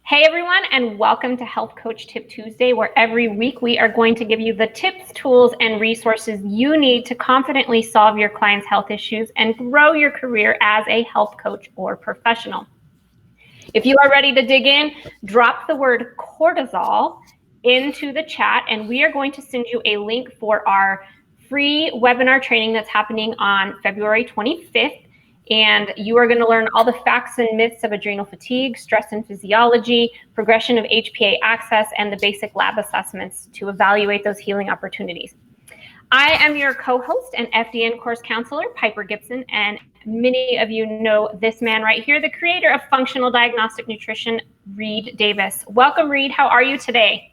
Hey everyone, and welcome to Health Coach Tip Tuesday, where every week we are going to give you the tips, tools, and resources you need to confidently solve your clients' health issues and grow your career as a health coach or professional. If you are ready to dig in, drop the word cortisol into the chat, and we are going to send you a link for our free webinar training that's happening on February 25th. And you are going to learn all the facts and myths of adrenal fatigue, stress and physiology, progression of HPA Axis, and the basic lab assessments to evaluate those healing opportunities. I am your co-host and FDN course counselor, Piper Gibson, and many of you know this man right here, the creator of Functional Diagnostic Nutrition, Reed Davis. Welcome, Reed. How are you today?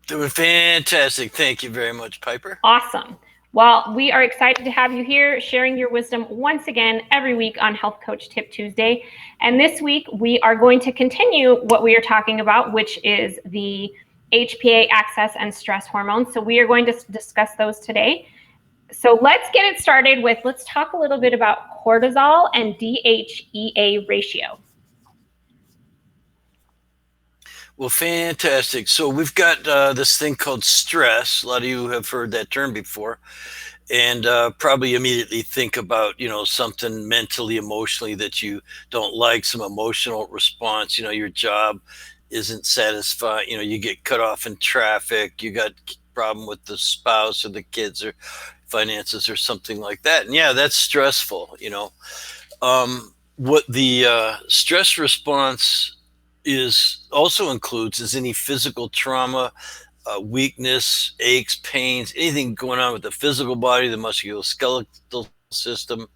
Doing fantastic. Thank you very much, Piper. Awesome. Well, we are excited to have you here sharing your wisdom once again every week on Health Coach Tip Tuesday. And this week, we are going to continue what we are talking about, which is the HPA axis and stress hormones. So we are going to discuss those today. So let's get it started with, let's talk a little bit about cortisol and DHEA ratio. Well, fantastic. So we've got this thing called stress. A lot of you have heard that term before, and probably immediately think about, something mentally, emotionally that you don't like, some emotional response. Your job isn't satisfying. You get cut off in traffic. You got problem with the spouse or the kids or finances or something like that. And yeah, that's stressful. What the stress response also includes is any physical trauma, weakness, aches, pains, anything going on with the physical body, the musculoskeletal system.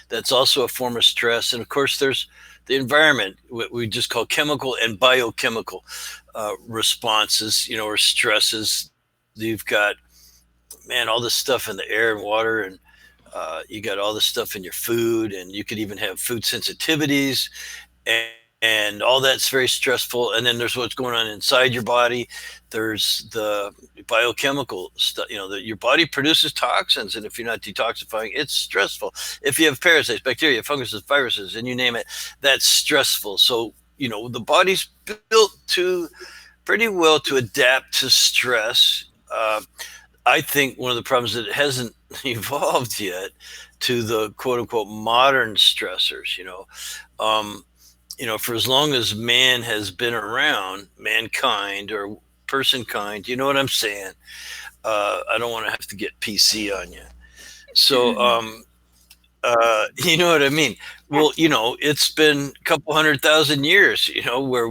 That's also a form of stress. And of course, there's the environment, what we just call chemical and biochemical responses, or stresses. You've got, man, all this stuff in the air and water, and you got all this stuff in your food, and you could even have food sensitivities, and all that's very stressful. And then there's what's going on inside your body. There's the biochemical stuff, that your body produces toxins, and if you're not detoxifying, it's stressful. If you have parasites, bacteria, funguses, viruses, and you name it, that's stressful. So the body's built to pretty well to adapt to stress. I think one of the problems is that it hasn't evolved yet to the quote unquote modern stressors. For as long as man has been around, mankind or person kind, you know what I'm saying? I don't want to have to get PC on you. So, you know what I mean? Well, it's been a couple 100,000 years, where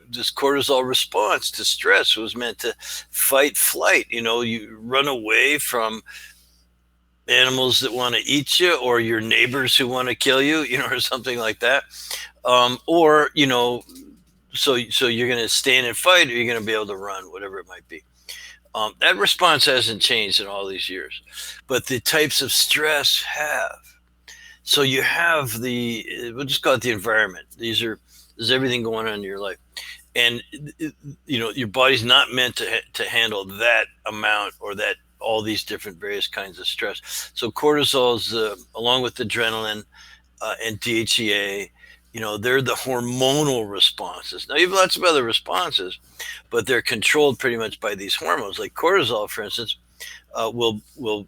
this cortisol response to stress was meant to fight, flight. You run away from animals that want to eat you, or your neighbors who want to kill you, or something like that. Or so you're going to stand and fight, or you're going to be able to run, whatever it might be. That response hasn't changed in all these years, but the types of stress have. So you have we'll just call it the environment. There's everything going on in your life, and your body's not meant to handle that amount or that all these different various kinds of stress. So cortisol is along with adrenaline and DHEA. They're the hormonal responses. Now you have lots of other responses, but they're controlled pretty much by these hormones. Like cortisol, for instance, will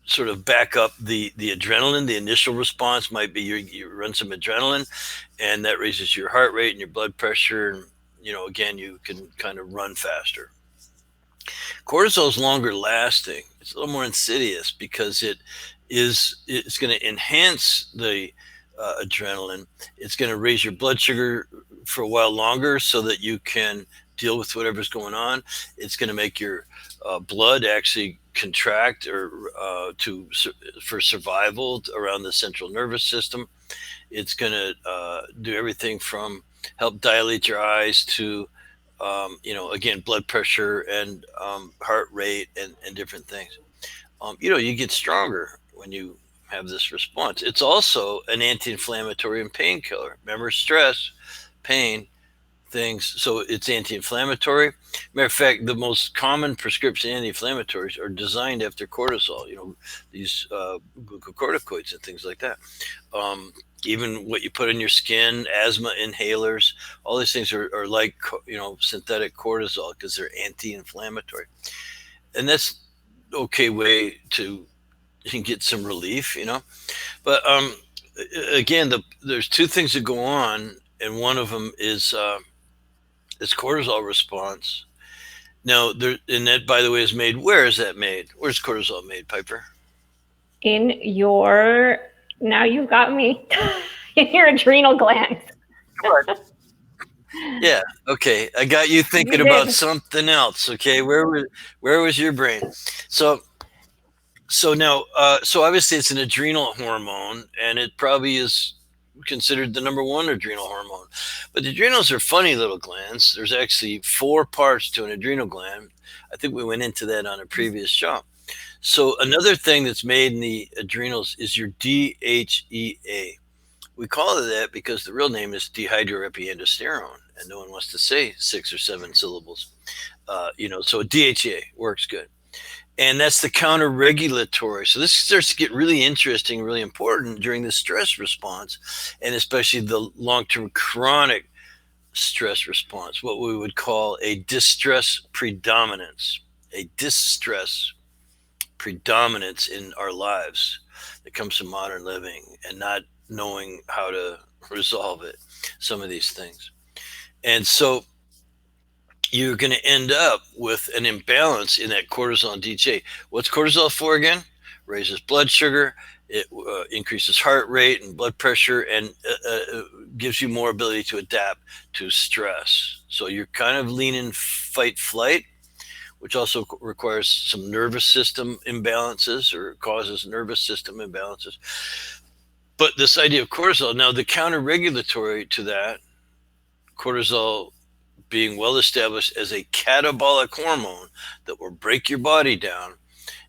sort of back up the adrenaline. The initial response might be you run some adrenaline, and that raises your heart rate and your blood pressure, and again, you can kind of run faster. Cortisol is longer lasting. It's a little more insidious because it's going to enhance the adrenaline. It's going to raise your blood sugar for a while longer so that you can deal with whatever's going on. It's going to make your blood actually contract or for survival around the central nervous system. It's going to do everything from help dilate your eyes to again, blood pressure and heart rate and different things. You get stronger when you have this response. It's also an anti-inflammatory and painkiller. Remember, stress, pain, things. So it's anti-inflammatory. Matter of fact, the most common prescription anti-inflammatories are designed after cortisol. These glucocorticoids and things like that. even what you put in your skin, asthma inhalers, all these things are like, synthetic cortisol because they're anti-inflammatory. And that's okay way to get some relief, But again, there's two things that go on, and one of them is cortisol response. Now, and that, by the way, is made. Where is that made? Where's cortisol made, Piper? In your, now you've got me, in your adrenal glands. Yeah. Okay. I got you thinking about something else. Okay. Where was your brain? So now, so obviously it's an adrenal hormone, and it probably is considered the number one adrenal hormone. But the adrenals are funny little glands. There's actually 4 parts to an adrenal gland. I think we went into that on a previous show. So another thing that's made in the adrenals is your DHEA. We call it that because the real name is dehydroepiandrosterone, and no one wants to say 6 or 7 syllables. So DHEA works good. And that's the counter-regulatory. So this starts to get really interesting, really important during the stress response, and especially the long-term chronic stress response, what we would call a distress predominance, in our lives that comes from modern living and not knowing how to resolve it, some of these things. And so you're going to end up with an imbalance in that cortisol and DHEA. What's cortisol for again? Raises blood sugar, it increases heart rate and blood pressure, and gives you more ability to adapt to stress. So you're kind of leaning fight flight, which also requires some nervous system imbalances, or causes nervous system imbalances. But this idea of cortisol, now the counter-regulatory to that, cortisol being well established as a catabolic hormone that will break your body down,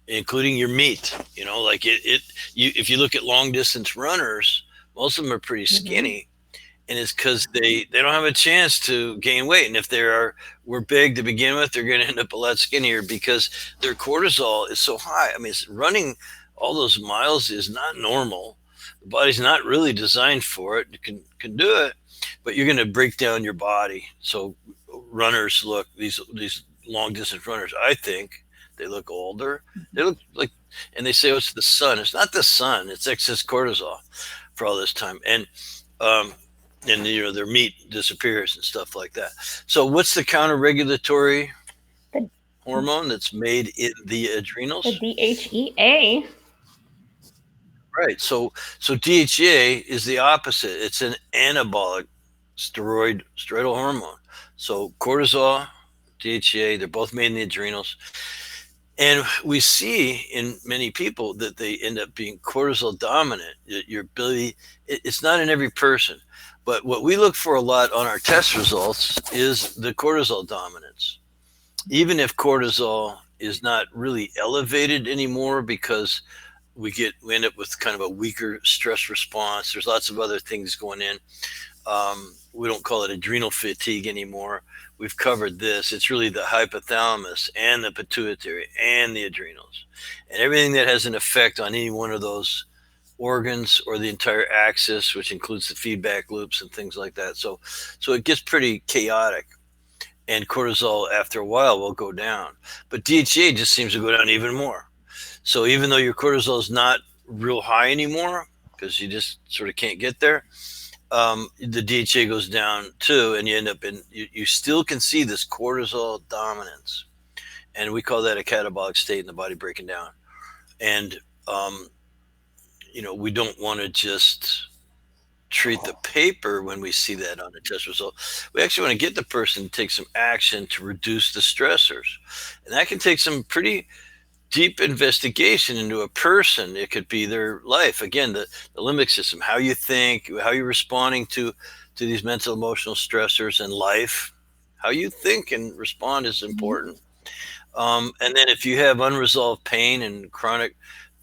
including your meat. Like if you look at long distance runners, most of them are pretty skinny, and it's because they don't have a chance to gain weight. And if were big to begin with, they're going to end up a lot skinnier because their cortisol is so high. I mean, running all those miles is not normal. The body's not really designed for it. It can do it, but you're going to break down your body. So runners look, these long distance runners, I think they look older. They look like, and they say, oh, it's the sun. It's not the sun. It's excess cortisol for all this time. And their meat disappears and stuff like that. So what's the counter-regulatory hormone that's made in the adrenals? The DHEA. Right. So DHEA is the opposite. It's an anabolic steroidal hormone. So cortisol, DHEA, they're both made in the adrenals. And we see in many people that they end up being cortisol dominant. Your ability, it's not in every person, but what we look for a lot on our test results is the cortisol dominance. Even if cortisol is not really elevated anymore, because we end up with kind of a weaker stress response. There's lots of other things going in. We don't call it adrenal fatigue anymore. We've covered this. It's really the hypothalamus and the pituitary and the adrenals, and everything that has an effect on any one of those organs or the entire axis, which includes the feedback loops and things like that. So it gets pretty chaotic, and cortisol after a while will go down, but DHEA just seems to go down even more. So even though your cortisol is not real high anymore, because you just sort of can't get there, the DHEA goes down too, and you end up you still can see this cortisol dominance, and we call that a catabolic state in the body breaking down. And we don't want to just treat the paper when we see that on the test result. We actually want to get the person to take some action to reduce the stressors, and that can take some pretty deep investigation into a person. It could be their life. Again, the limbic system, how you think, how you're responding to these mental, emotional stressors in life. How you think and respond is important. And then if you have unresolved pain and chronic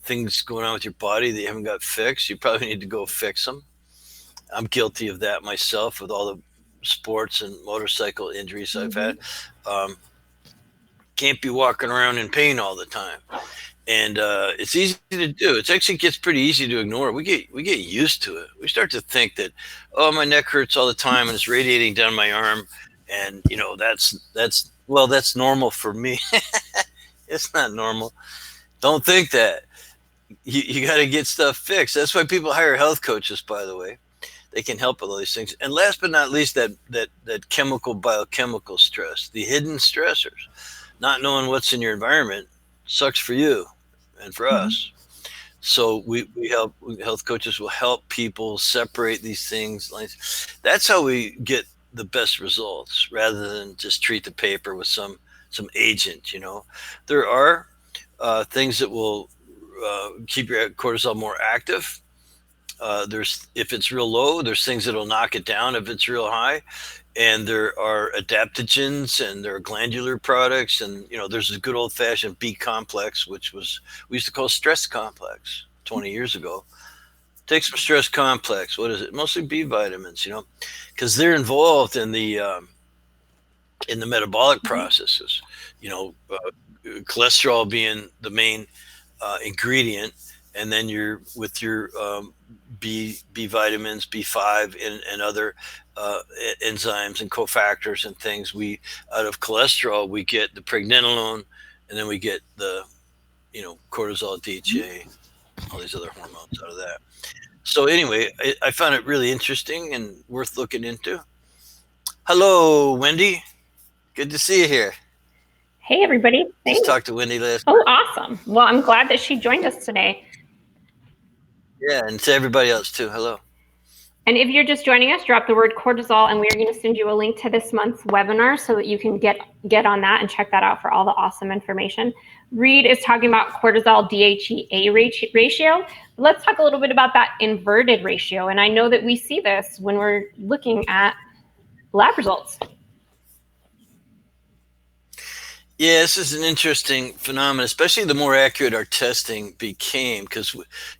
things going on with your body that you haven't got fixed, you probably need to go fix them. I'm guilty of that myself with all the sports and motorcycle injuries I've had. Can't be walking around in pain all the time. and it's easy to do. It actually gets pretty easy to ignore. We get used to it. We start to think that, oh, my neck hurts all the time and it's radiating down my arm, and that's normal for me. It's not normal. Don't think that. You got to get stuff fixed. That's why people hire health coaches, by the way. They can help with all these things. And last but not least, that chemical biochemical stress, the hidden stressors. Not knowing what's in your environment sucks for you and for us. So we help, health coaches will help people separate these things. That's how we get the best results, rather than just treat the paper with some agent. There are things that will keep your cortisol more active. If it's real low, there's things that'll knock it down if it's real high. And there are adaptogens, and there are glandular products, and there's a good old fashioned B complex, which we used to call stress complex 20 years ago. Take some stress complex. What is it? Mostly B vitamins, because they're involved in the metabolic processes. Cholesterol being the main ingredient, and then you're with your B vitamins, B5, and other enzymes and cofactors and things. Out of cholesterol, we get the pregnenolone, and then we get the cortisol DHEA, all these other hormones out of that. So anyway, I found it really interesting and worth looking into. Hello, Wendy. Good to see you here. Hey, everybody. Thanks. Just talked to Wendy last night. Oh, awesome. Well, I'm glad that she joined us today. Yeah, and to everybody else too. Hello. And if you're just joining us, drop the word cortisol, and we are going to send you a link to this month's webinar so that you can get on that and check that out for all the awesome information. Reed is talking about cortisol DHEA ratio. Let's talk a little bit about that inverted ratio. And I know that we see this when we're looking at lab results. Yeah, this is an interesting phenomenon, especially the more accurate our testing became, because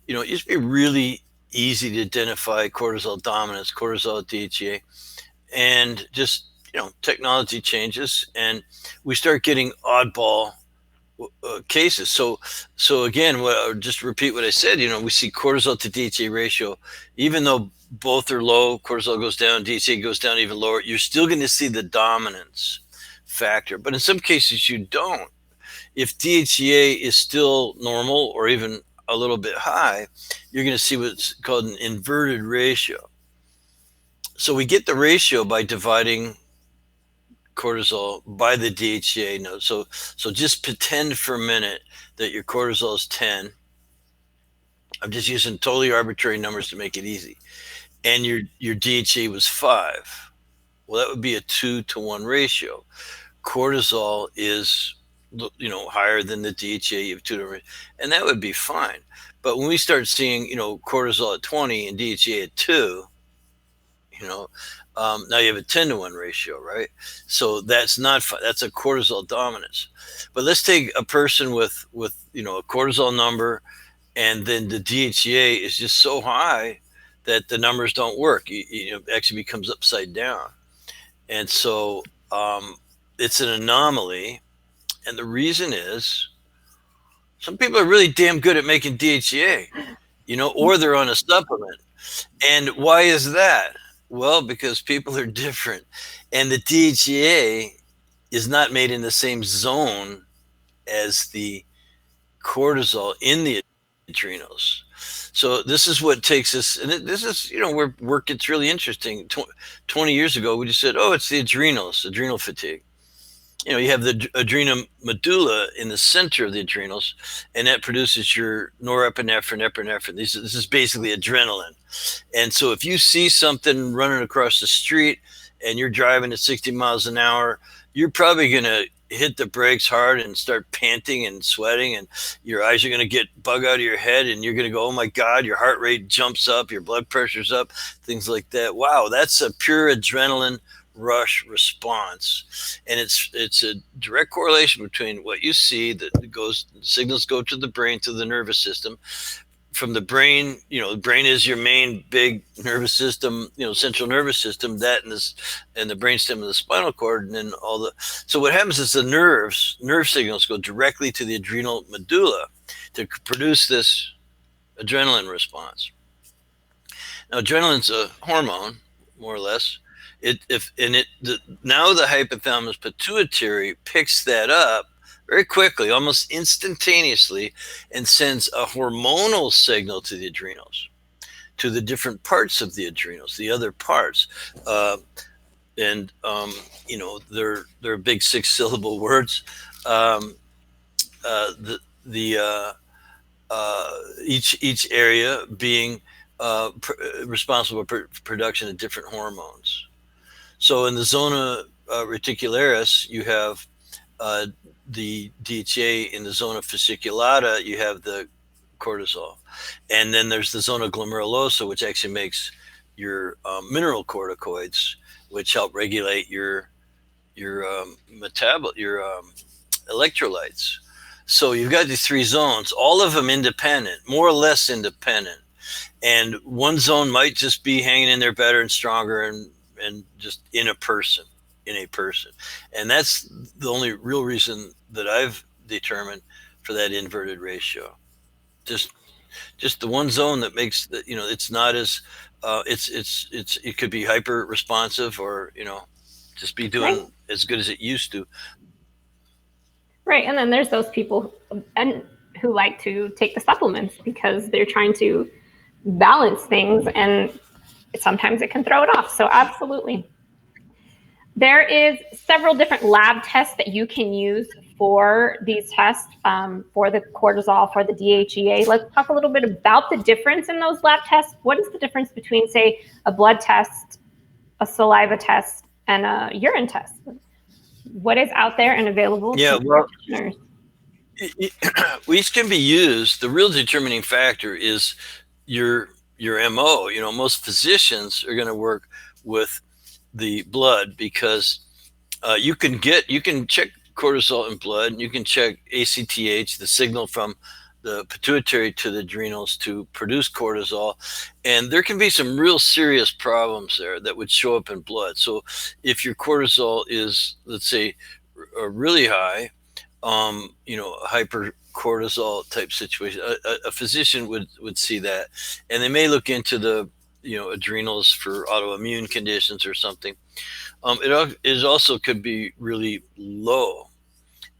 it used to be really easy to identify cortisol dominance, cortisol DHEA, and just technology changes, and we start getting oddball cases. So again, just repeat what I said. We see cortisol to DHEA ratio, even though both are low, cortisol goes down, DHEA goes down even lower. You're still going to see the dominance factor, but in some cases you don't. If DHEA is still normal or even a little bit high, you're going to see what's called an inverted ratio. So we get the ratio by dividing cortisol by the DHEA node. So just pretend for a minute that your cortisol is 10. I'm just using totally arbitrary numbers to make it easy. And your DHEA was 5. Well, that would be a 2-to-1 ratio. Cortisol is higher than the DHEA. You have 2-to-1, and that would be fine. But when we start seeing cortisol at 20 and DHEA at 2, now you have a 10-to-1 ratio, right? So that's not fine. That's a cortisol dominance. But let's take a person with a cortisol number, and then the DHEA is just so high that the numbers don't work. It actually becomes upside down, and so it's an anomaly. And the reason is some people are really damn good at making DHEA, or they're on a supplement. And why is that? Well, because people are different, and the DHEA is not made in the same zone as the cortisol in the adrenals. So this is what takes us, and this is, where work gets really interesting. 20 years ago, we just said, oh, it's the adrenals, adrenal fatigue. You have the adrenal medulla in the center of the adrenals, and that produces your norepinephrine, epinephrine. This is basically adrenaline. And so if you see something running across the street and you're driving at 60 miles an hour, you're probably going to hit the brakes hard and start panting and sweating, and your eyes are going to get bug out of your head, and you're going to go, oh my God, your heart rate jumps up, your blood pressure's up, things like that. Wow, that's a pure adrenaline rush response. And it's a direct correlation between what you see, that signals go to the brain, to the nervous system. From the brain, the brain is your main big nervous system, central nervous system, that and the brainstem and the spinal cord, and then so what happens is the nerve signals go directly to the adrenal medulla. to produce this adrenaline response. Now, adrenaline's a hormone, more or less. Now the hypothalamus pituitary picks that up very quickly, almost instantaneously, and sends a hormonal signal to the adrenals, to the different parts of the adrenals, the other parts. And they're big 6-syllable words. Each area being responsible for production of different hormones. So in the zona reticularis, you have the DHEA. In the zona fasciculata, you have the cortisol. And then there's the zona glomerulosa, which actually makes your mineral corticoids, which help regulate your electrolytes. So you've got these 3 zones, all of them independent, more or less independent. And one zone might just be hanging in there better and stronger and just in a person. And that's the only real reason that I've determined for that inverted ratio. Just the one zone that makes that, it's not as it could be hyper responsive, or just be doing as good as it used to. Right. And then there's those people who like to take the supplements because they're trying to balance things, and sometimes it can throw it off. So absolutely. There is several different lab tests that you can use for these tests, for the cortisol, for the DHEA. Let's talk a little bit about the difference in those lab tests. What is the difference between, say, a blood test, a saliva test, and a urine test? What is out there and available to practitioners? Each can be used. The real determining factor is your MO. Most physicians are going to work with the blood because you can check cortisol in blood, and you can check ACTH, the signal from the pituitary to the adrenals to produce cortisol, and there can be some real serious problems there that would show up in blood. So if your cortisol is, let's say, really high, hypercortisol type situation, a physician would see that, and they may look into the adrenals for autoimmune conditions or something. It also could be really low.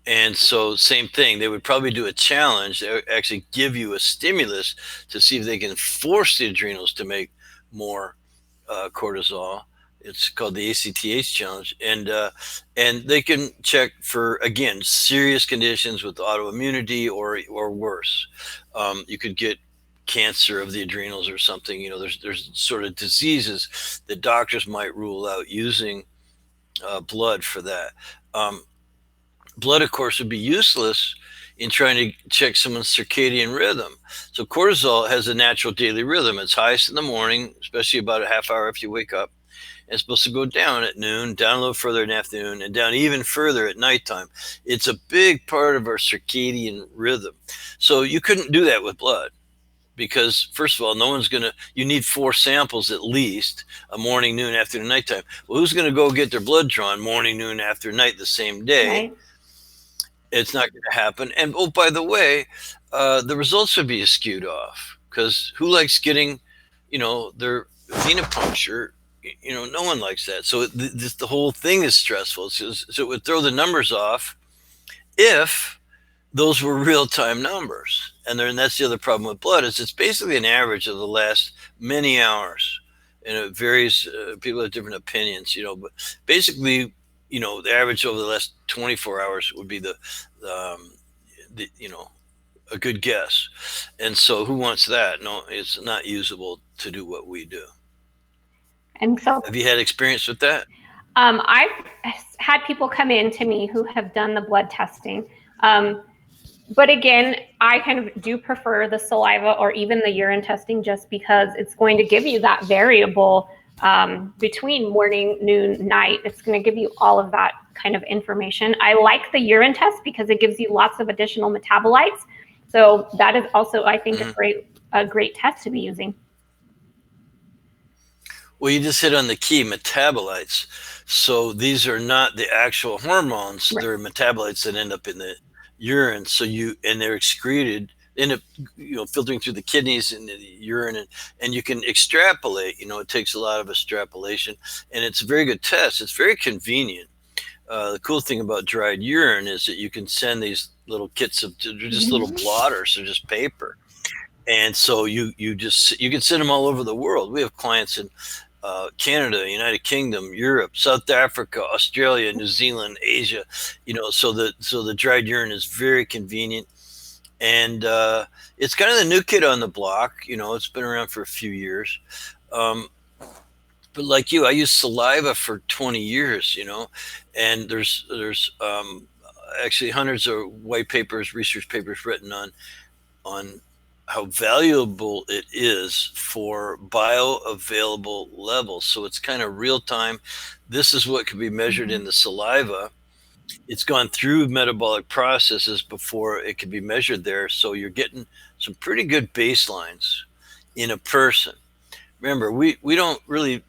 And so same thing, they would probably do a challenge. They would actually give you a stimulus to see if they can force the adrenals to make more cortisol. It's called the ACTH challenge. And they can check for, again, serious conditions with autoimmunity or worse. You could get cancer of the adrenals or something. There's sort of diseases that doctors might rule out using blood for that. Blood, of course, would be useless in trying to check someone's circadian rhythm. So cortisol has a natural daily rhythm. It's highest in the morning, especially about a half hour after you wake up. And it's supposed to go down at noon, down a little further in the afternoon, and down even further at nighttime. It's a big part of our circadian rhythm. So you couldn't do that with blood because, first of all, you need 4 samples at least, a morning, noon, afternoon, nighttime. Well, who's going to go get their blood drawn morning, noon, after, night the same day? Right. It's not going to happen. And oh, by the way, the results would be skewed off because who likes getting, their venipuncture? No one likes that. So the whole thing is stressful. So it would throw the numbers off if those were real-time numbers. And that's the other problem with blood is it's basically an average of the last many hours. And it varies. People have different opinions, but basically, the average over the last 24 hours would be a good guess. And so who wants that? No, it's not usable to do what we do. And so, have you had experience with that? I've had people come in to me who have done the blood testing. But again, I kind of do prefer the saliva or even the urine testing just because it's going to give you that variable between morning, noon, night. It's going to give you all of that kind of information. I like the urine test because it gives you lots of additional metabolites. So that is also, I think, a great test to be using. Well, you just hit on the key, metabolites. So these are not the actual hormones. Right. They're metabolites that end up in the urine. And they're excreted. end up, filtering through the kidneys and the urine, and you can extrapolate. It takes a lot of extrapolation, and it's a very good test. It's very convenient. The cool thing about dried urine is that you can send these little kits of just little blotters, or just paper, and so you can send them all over the world. We have clients in Canada, United Kingdom, Europe, South Africa, Australia, New Zealand, Asia. So the dried urine is very convenient, and it's kind of the new kid on the block. It's been around for a few years. But like you, I used saliva for 20 years, and there's actually hundreds of white papers, research papers written on how valuable it is for bioavailable levels. So it's kind of real time. This is what can be measured in the saliva. It's gone through metabolic processes before it can be measured there. So you're getting some pretty good baselines in a person. Remember, we don't really,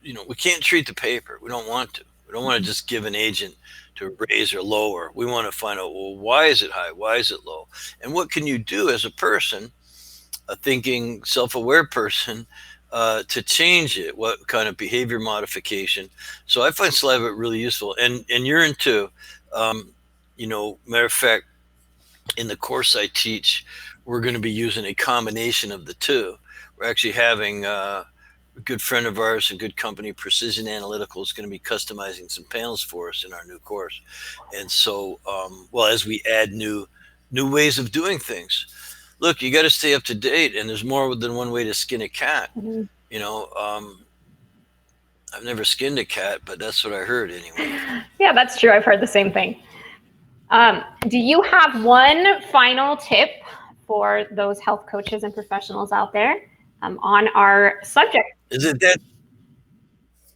we can't treat the paper. We don't want to. We don't want to just give an agent to raise or lower. We want to find out, well, why is it high? Why is it low? And what can you do as a person, a thinking, self-aware person, to change it? What kind of behavior modification? So I find saliva really useful, and urine too. Matter of fact, in the course I teach, we're going to be using a combination of the two. We're actually having a good friend of ours, a good company, Precision Analytical, is going to be customizing some panels for us in our new course. And so, as we add new ways of doing things, look, you got to stay up to date, and there's more than one way to skin a cat. I've never skinned a cat, but that's what I heard anyway. Yeah, that's true. I've heard the same thing. Do you have one final tip for those health coaches and professionals out there on our subject? Is it that?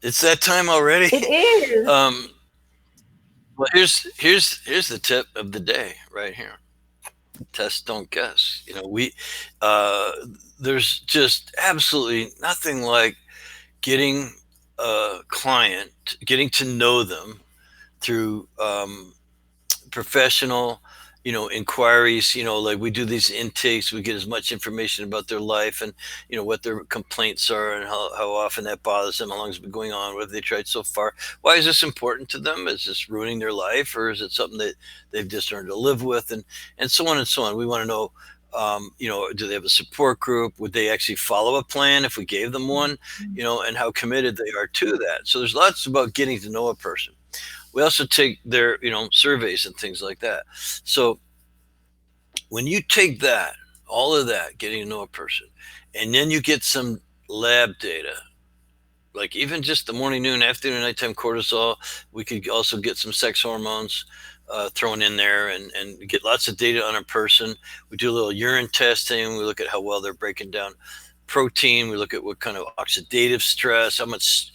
It's that time already? It is. Well, here's the tip of the day right here. Test, don't guess. There's just absolutely nothing like getting a client, getting to know them through professional, inquiries. Like we do these intakes, we get as much information about their life and what their complaints are and how often that bothers them, how long it's been going on, what have they tried so far, why is this important to them, is this ruining their life, or is it something that they've just learned to live with, and so on and so on. We want to know, do they have a support group? Would they actually follow a plan if we gave them one? And how committed they are to that. So there's lots about getting to know a person. We also take their, surveys and things like that. So when you take that, all of that, getting to know a person, and then you get some lab data, like even just the morning, noon, afternoon, nighttime cortisol, we could also get some sex hormones thrown in there, and get lots of data on a person. We do a little urine testing. We look at how well they're breaking down protein. We look at what kind of oxidative stress, how much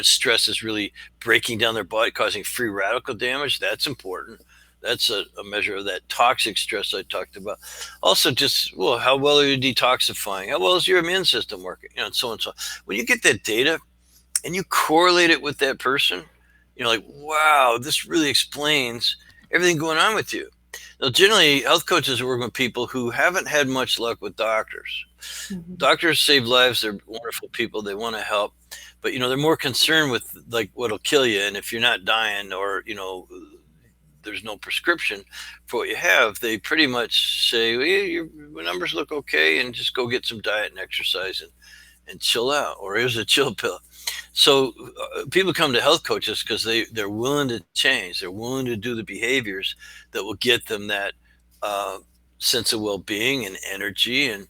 stress is really breaking down their body, causing free radical damage. That's important. That's a measure of that toxic stress I talked about. Also, just, how well are you detoxifying? How well is your immune system working? And so on and so on. When you get that data and you correlate it with that person, like, wow, this really explains everything going on with you. Now, generally, health coaches work with people who haven't had much luck with doctors. Doctors save lives. They're wonderful people. They want to help. But, they're more concerned with, like, what'll kill you. And if you're not dying, or, there's no prescription for what you have, they pretty much say, well, your numbers look okay, and just go get some diet and exercise and chill out. Or here's a chill pill. So people come to health coaches because they're willing to change. They're willing to do the behaviors that will get them that sense of well-being and energy and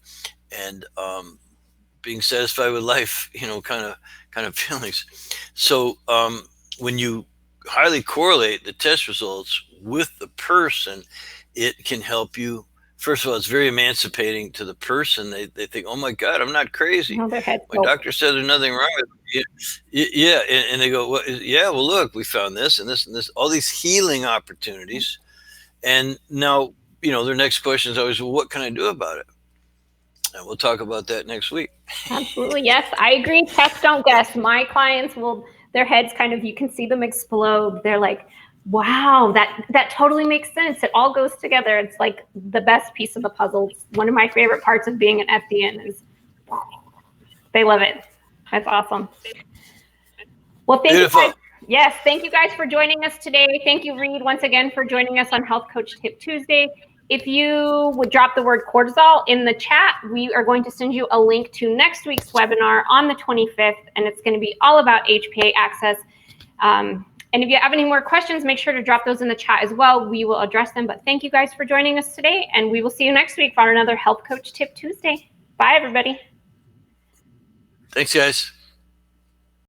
being satisfied with life, kind of feelings. So when you highly correlate the test results with the person, it can help you. First of all, it's very emancipating to the person. They think, oh my God, I'm not crazy. My doctor said there's nothing wrong with me. Yeah. And they go, well, look, we found this and this and this, all these healing opportunities. And now, their next question is always, well, what can I do about it? And we'll talk about that next week. Absolutely. Yes, I agree. Test, don't guess. My clients their heads kind of, you can see them explode. They're like, Wow, that totally makes sense. It all goes together. It's like the best piece of the puzzle. It's one of my favorite parts of being an FDN is they love it. That's awesome. Well, thank you guys. Yes, thank you guys for joining us today. Thank you, Reed, once again for joining us on Health Coach Tip Tuesday. If you would drop the word cortisol in the chat, we are going to send you a link to next week's webinar on the 25th, and it's going to be all about HPA Access. And if you have any more questions, make sure to drop those in the chat as well. We will address them. But thank you guys for joining us today, and we will see you next week for another Health Coach Tip Tuesday. Bye, everybody. Thanks, guys.